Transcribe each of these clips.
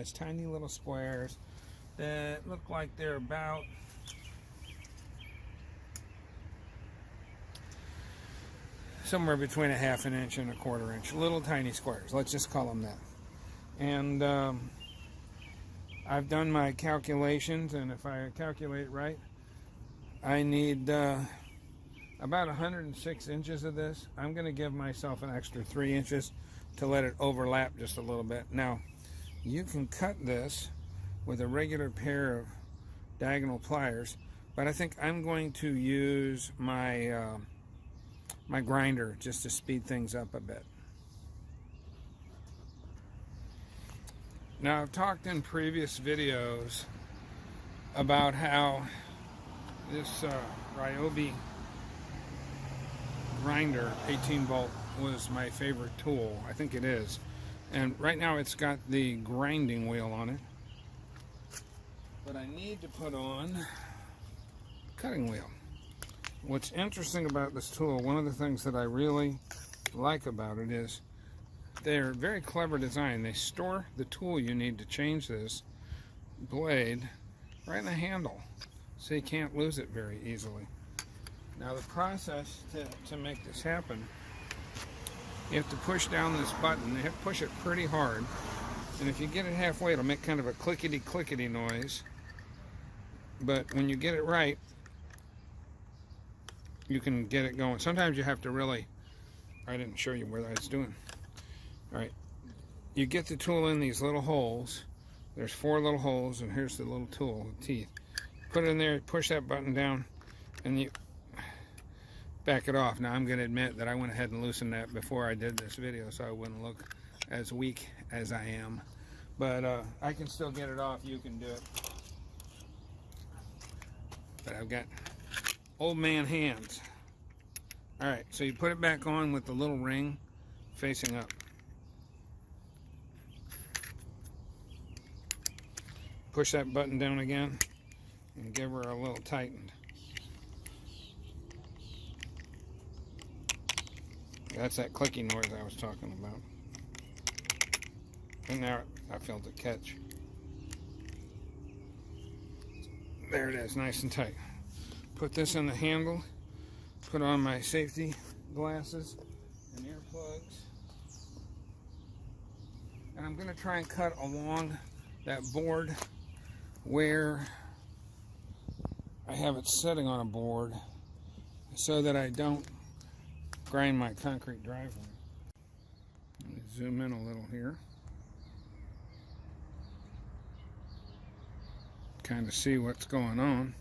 nice tiny little squares that look like they're about somewhere between a ½ inch and a ¼ inch. Little tiny squares, let's just call them that. And I've done my calculations, and if I calculate right, I need about 106 inches of this. I'm going to give myself an extra 3 inches to let it overlap just a little bit. Now, you can cut this with a regular pair of diagonal pliers, but I think I'm going to use my my grinder just to speed things up a bit. Now, I've talked in previous videos about how this Ryobi grinder 18-volt was my favorite tool. I think it is. And right now it's got the grinding wheel on it. But I need to put on the cutting wheel. What's interesting about this tool, one of the things that I really like about it is they're very clever design. They store the tool you need to change this blade right in the handle, so you can't lose it very easily. Now, the process to make this happen, you have to push down this button. You have to push it pretty hard, and if you get it halfway, it'll make kind of a clickety-clickety noise. But when you get it right, you can get it going. Sometimes you have to really, I didn't show you what I was doing. All right, you get the tool in these little holes. There's 4 little holes, and here's the little tool, the teeth. Put it in there, push that button down, and you back it off. Now, I'm going to admit that I went ahead and loosened that before I did this video so I wouldn't look as weak as I am. But I can still get it off. You can do it. But I've got old man hands. All right, so you put it back on with the little ring facing up. Push that button down again and give her a little tightened. That's that clicky noise I was talking about. And now I felt it catch. There it is, nice and tight. Put this in the handle, put on my safety glasses and earplugs. And I'm going to try and cut along that board where I have it sitting on a board so that I don't grind my concrete driveway. Let me zoom in a little here. Kind of see what's going on.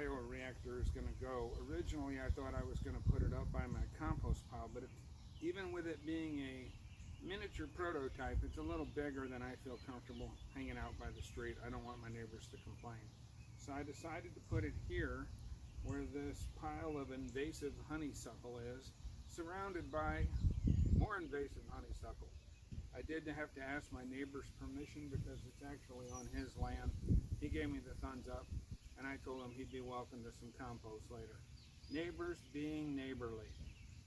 bioreactor is going to go. Originally I thought I was going to put it up by my compost pile, but even with it being a miniature prototype, it's a little bigger than I feel comfortable hanging out by the street. I don't want my neighbors to complain. So So I decided to put it here where this pile of invasive honeysuckle is, surrounded by more invasive honeysuckle. I did have to ask my neighbor's permission because it's actually on his land. He gave me the thumbs up, and I told him he'd be welcome to some compost later. Neighbors being neighborly.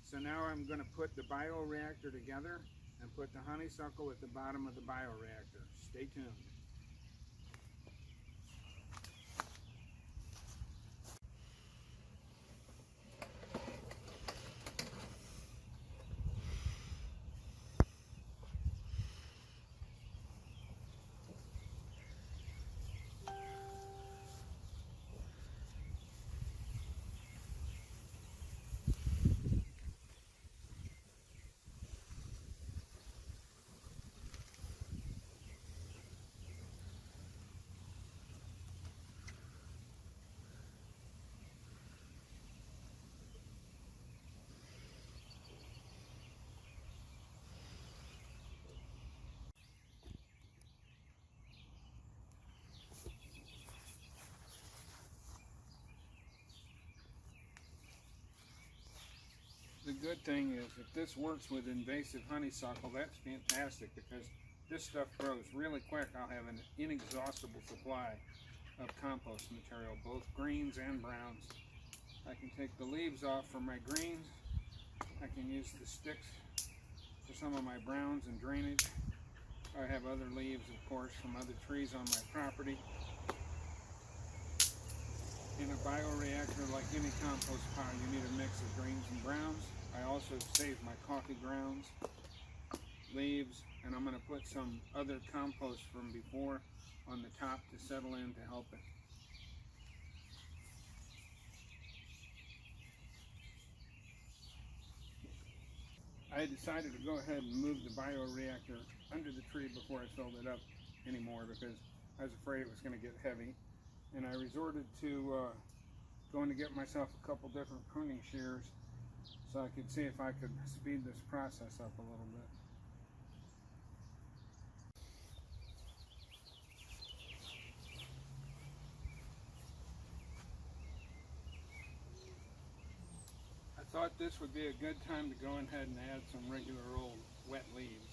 So now I'm going to put the bioreactor together and put the honeysuckle at the bottom of the bioreactor. Stay tuned. The good thing is if this works with invasive honeysuckle, that's fantastic because this stuff grows really quick. I'll have an inexhaustible supply of compost material, both greens and browns. I can take the leaves off for my greens. I can use the sticks for some of my browns and drainage. I have other leaves, of course, from other trees on my property. In a bioreactor, like any compost pile, you need a mix of greens and browns. I also save my coffee grounds, leaves, and I'm going to put some other compost from before on the top to settle in to help it. I decided to go ahead and move the bioreactor under the tree before I filled it up anymore because I was afraid it was going to get heavy. And I resorted to going to get myself a couple different pruning shears so I could see if I could speed this process up a little bit. I thought this would be a good time to go ahead and add some regular old wet leaves.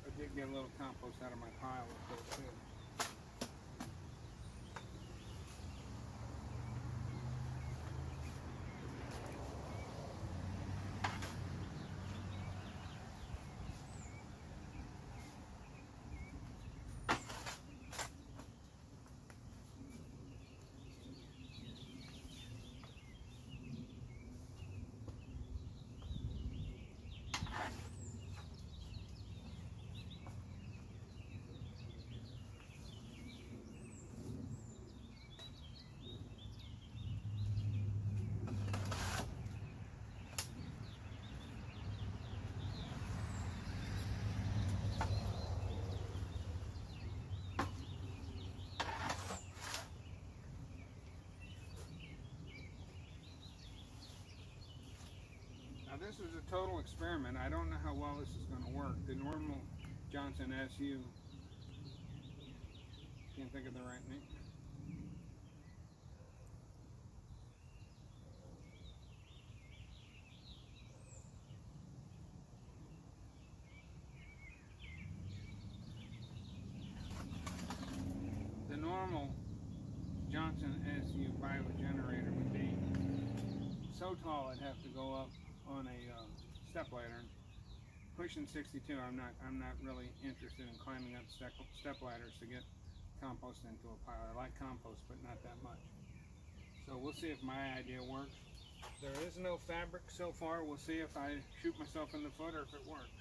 I did get a little compost out of my pile up there too. Now this is a total experiment. I don't know how well this is going to work. The normal Johnson SU, can't think of the right name. The normal Johnson SU biogenerator would be so tall I'd have to go up on a step ladder. Pushing 62, I'm not really interested in climbing up step ladders to get compost into a pile. I like compost, but not that much. So we'll see if my idea works. There is no fabric so far. We'll see if I shoot myself in the foot or if it works.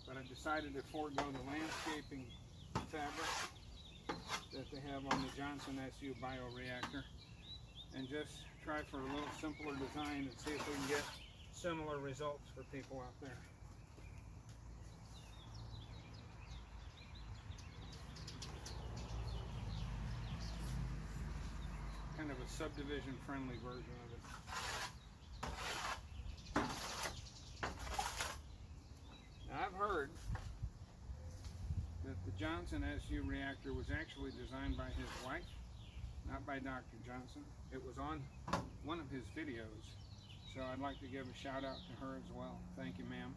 But I decided to forego the landscaping fabric that they have on the Johnson SU bioreactor and just try for a little simpler design and see if we can get similar results for people out there. Kind of a subdivision friendly version of it. Now I've heard that the Johnson SU reactor was actually designed by his wife, not by Dr. Johnson. It was on one of his videos, so I'd like to give a shout out to her as well. Thank you, ma'am.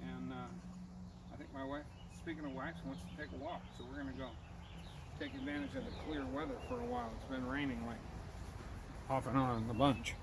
And I think my wife, speaking of wives, wants to take a walk, so we're going to go take advantage of the clear weather for a while. It's been raining like off and on a bunch.